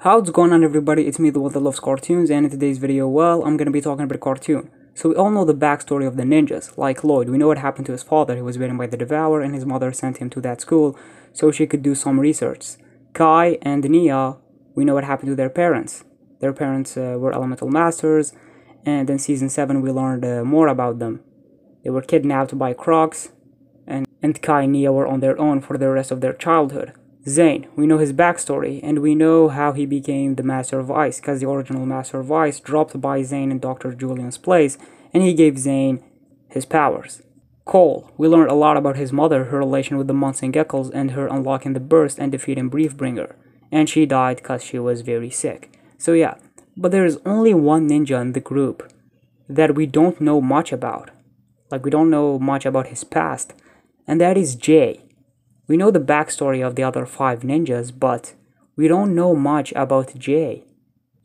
How's going on, everybody? It's me, the one that loves cartoons, and in today's video, well, I'm gonna be talking about a cartoon. So we all know the backstory of the ninjas. Like Lloyd, we know what happened to his father. He was bitten by the Devourer, and his mother sent him to that school so she could do some research. Kai and Nia, we know what happened to their parents. Their parents were elemental masters, and in season 7 we learned more about them. They were kidnapped by Crocs, and Kai and Nia were on their own for the rest of their childhood. Zane, we know his backstory, and we know how he became the Master of Ice, because the original Master of Ice dropped by Zane in Dr. Julian's place, and he gave Zane his powers. Cole, we learned a lot about his mother, her relation with the Months and Geckos, and her unlocking the Burst and defeating Briefbringer. And she died because she was very sick. So yeah, but there is only one ninja in the group that we don't know much about. Like, we don't know much about his past, and that is Jay. We know the backstory of the other 5 ninjas, but we don't know much about Jay.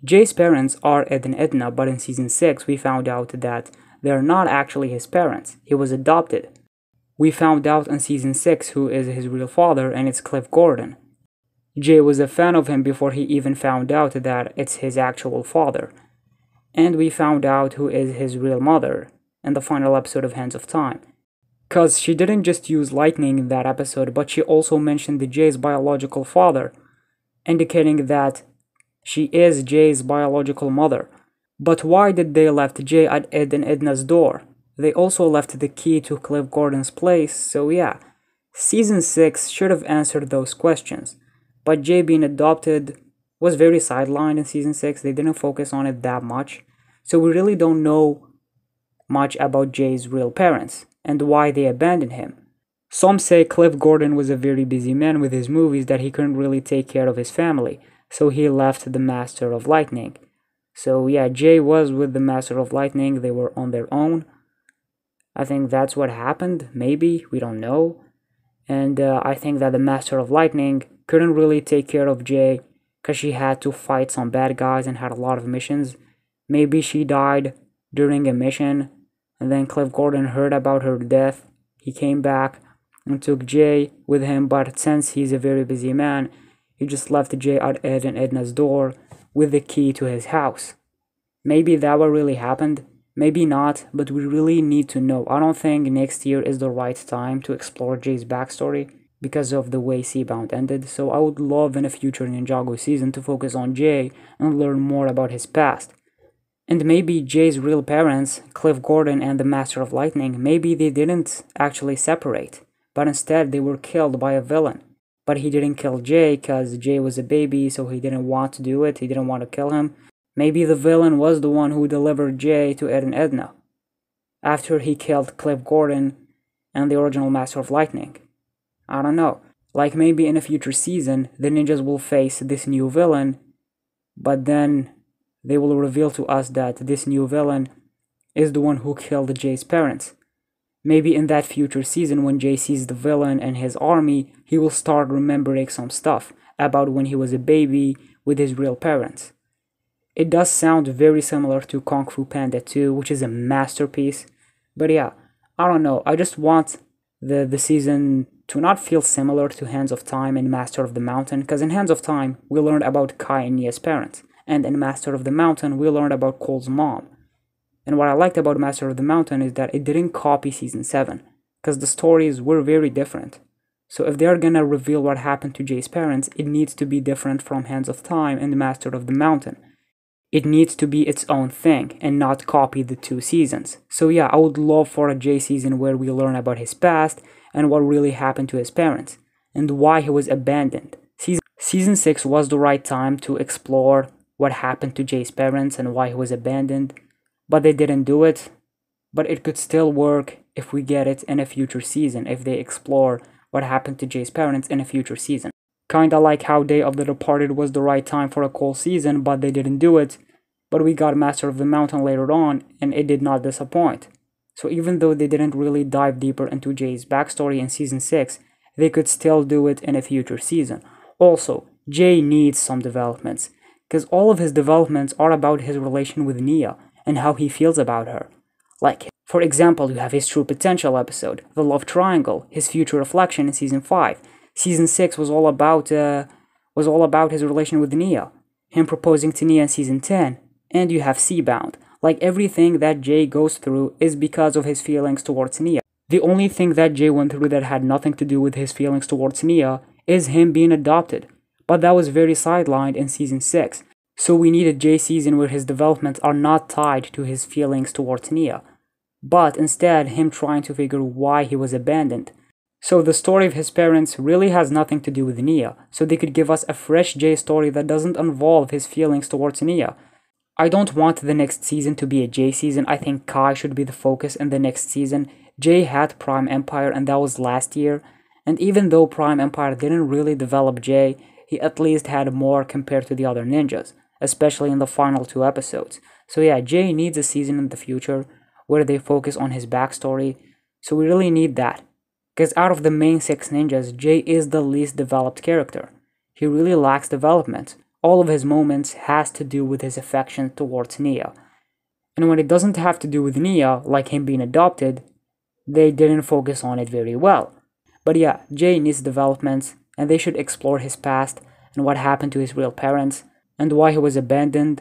Jay's parents are Ed and Edna, but in season 6 we found out that they're not actually his parents. He was adopted. We found out in season 6 who is his real father, and it's Cliff Gordon. Jay was a fan of him before he even found out that it's his actual father. And we found out who is his real mother in the final episode of Hands of Time. Because she didn't just use lightning in that episode, but she also mentioned Jay's biological father, indicating that she is Jay's biological mother. But why did they left Jay at Ed and Edna's door? They also left the key to Cliff Gordon's place, so yeah, season 6 should have answered those questions. But Jay being adopted was very sidelined in season 6, they didn't focus on it that much, so we really don't know much about Jay's real parents and why they abandoned him. Some say Cliff Gordon was a very busy man with his movies that he couldn't really take care of his family, so he left the Master of Lightning. So yeah, Jay was with the Master of Lightning, they were on their own. I think that's what happened, maybe, we don't know. And I think that the Master of Lightning couldn't really take care of Jay because she had to fight some bad guys and had a lot of missions. Maybe she died during a mission, and then Cliff Gordon heard about her death. He came back and took Jay with him, but since he's a very busy man, he just left Jay at Ed and Edna's door with the key to his house. Maybe that what really happened, maybe not, but we really need to know. I don't think next year is the right time to explore Jay's backstory because of the way Seabound ended, so I would love in a future Ninjago season to focus on Jay and learn more about his past. And maybe Jay's real parents, Cliff Gordon and the Master of Lightning, maybe they didn't actually separate, but instead they were killed by a villain. But he didn't kill Jay because Jay was a baby, so he didn't want to do it, he didn't want to kill him. Maybe the villain was the one who delivered Jay to Ed and Edna after he killed Cliff Gordon and the original Master of Lightning. I don't know. Like, maybe in a future season, the ninjas will face this new villain, but then they will reveal to us that this new villain is the one who killed Jay's parents. Maybe in that future season, when Jay sees the villain and his army, he will start remembering some stuff about when he was a baby with his real parents. It does sound very similar to Kung Fu Panda 2, which is a masterpiece. But yeah, I don't know, I just want the season to not feel similar to Hands of Time and Master of the Mountain, because in Hands of Time, we learned about Kai and Nia's parents. And in Master of the Mountain, we learned about Cole's mom. And what I liked about Master of the Mountain is that it didn't copy season 7, because the stories were very different. So if they're gonna reveal what happened to Jay's parents, it needs to be different from Hands of Time and Master of the Mountain. It needs to be its own thing and not copy the 2 seasons. So yeah, I would love for a Jay season where we learn about his past and what really happened to his parents and why he was abandoned. Season 6 was the right time to explore what happened to Jay's parents and why he was abandoned, but they didn't do it. But it could still work if we get it in a future season, if they explore what happened to Jay's parents in a future season. Kinda like how Day of the Departed was the right time for a Cole season, but they didn't do it. But we got Master of the Mountain later on, and it did not disappoint. So even though they didn't really dive deeper into Jay's backstory in season 6, they could still do it in a future season. Also, Jay needs some developments, because all of his developments are about his relation with Nia and how he feels about her. Like, for example, you have his True Potential episode, the Love Triangle, his future reflection in season 5. Season 6 was all about his relation with Nia. him proposing to Nia in season 10, and you have Seabound. Like everything that Jay goes through is because of his feelings towards Nia. The only thing that Jay went through that had nothing to do with his feelings towards Nia is him being adopted. But that was very sidelined in season 6. So we need a Jay season where his developments are not tied to his feelings towards Nia, but instead him trying to figure why he was abandoned. So the story of his parents really has nothing to do with Nia, so they could give us a fresh Jay story that doesn't involve his feelings towards Nia. I don't want the next season to be a Jay season. I think Kai should be the focus in the next season. Jay had Prime Empire and that was last year, and even though Prime Empire didn't really develop Jay, he at least had more compared to the other ninjas, especially in the final 2 episodes. So yeah, Jay needs a season in the future where they focus on his backstory, so we really need that. Because out of the main 6 ninjas, Jay is the least developed character. He really lacks development. All of his moments has to do with his affection towards Nia. And when it doesn't have to do with Nia, like him being adopted, they didn't focus on it very well. But yeah, Jay needs development, and they should explore his past and what happened to his real parents and why he was abandoned.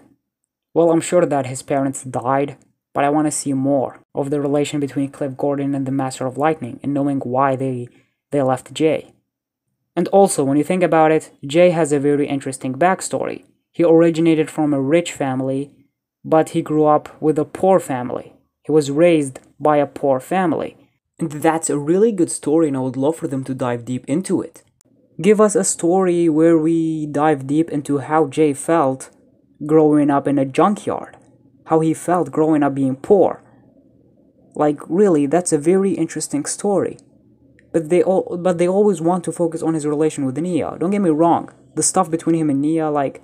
Well, I'm sure that his parents died, but I want to see more of the relation between Cliff Gordon and the Master of Lightning and knowing why they left Jay. And also, when you think about it, Jay has a very interesting backstory. He originated from a rich family, but he grew up with a poor family. He was raised by a poor family. And that's a really good story, and I would love for them to dive deep into it. Give us a story where we dive deep into how Jay felt growing up in a junkyard. How he felt growing up being poor. Like, really, that's a very interesting story. But they always want to focus on his relation with Nia. Don't get me wrong. The stuff between him and Nia, like,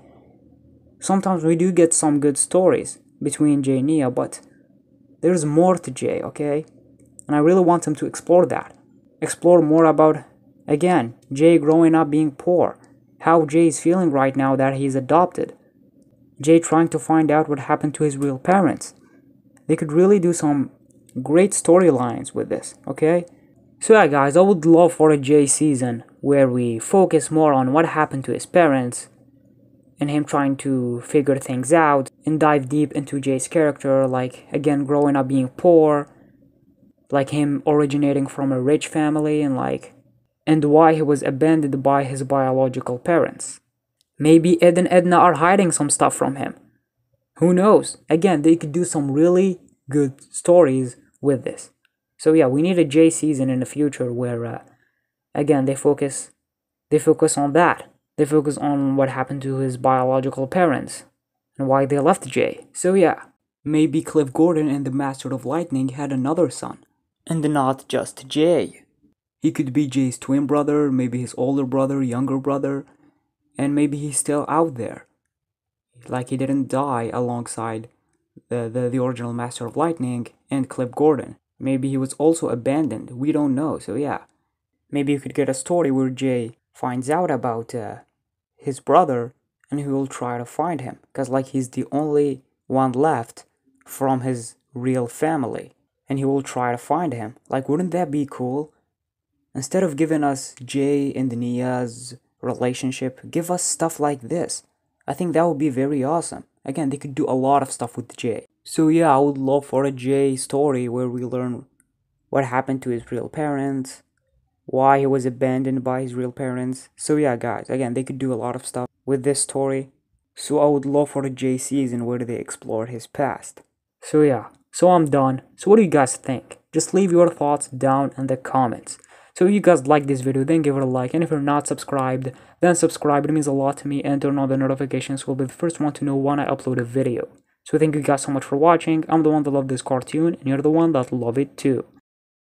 sometimes we do get some good stories between Jay and Nia, but there's more to Jay, okay? And I really want him to explore that. Explore more about, again, Jay growing up being poor. How Jay is feeling right now that he's adopted. Jay trying to find out what happened to his real parents. They could really do some great storylines with this, okay? So yeah guys, I would love for a Jay season where we focus more on what happened to his parents and him trying to figure things out and dive deep into Jay's character, like again growing up being poor, like him originating from a rich family and why he was abandoned by his biological parents. Maybe Ed and Edna are hiding some stuff from him. Who knows? Again, they could do some really good stories with this. So yeah, we need a Jay season in the future where, again, they focus on that. They focus on what happened to his biological parents and why they left Jay. So yeah, maybe Cliff Gordon and the Master of Lightning had another son. And not just Jay. He could be Jay's twin brother, maybe his older brother, younger brother, and maybe he's still out there. Like he didn't die alongside the original Master of Lightning and Cliff Gordon. Maybe he was also abandoned. We don't know, so yeah. Maybe you could get a story where Jay finds out about his brother and he will try to find him. Because like he's the only one left from his real family. And he will try to find him. Like wouldn't that be cool? Instead of giving us Jay and Nia's relationship, give us stuff like this. I think that would be very awesome. Again, they could do a lot of stuff with Jay. So yeah, I would love for a Jay story where we learn what happened to his real parents, why he was abandoned by his real parents. So yeah guys, again, they could do a lot of stuff with this story. So I would love for a Jay season where they explore his past. So yeah, so I'm done. So what do you guys think? Just leave your thoughts down in the comments. So if you guys like this video, then give it a like, and if you're not subscribed, then subscribe. It means a lot to me, and turn on the notifications so you'll be the first one to know when I upload a video. So thank you guys so much for watching. I'm the one that loved this cartoon, and you're the one that love it too.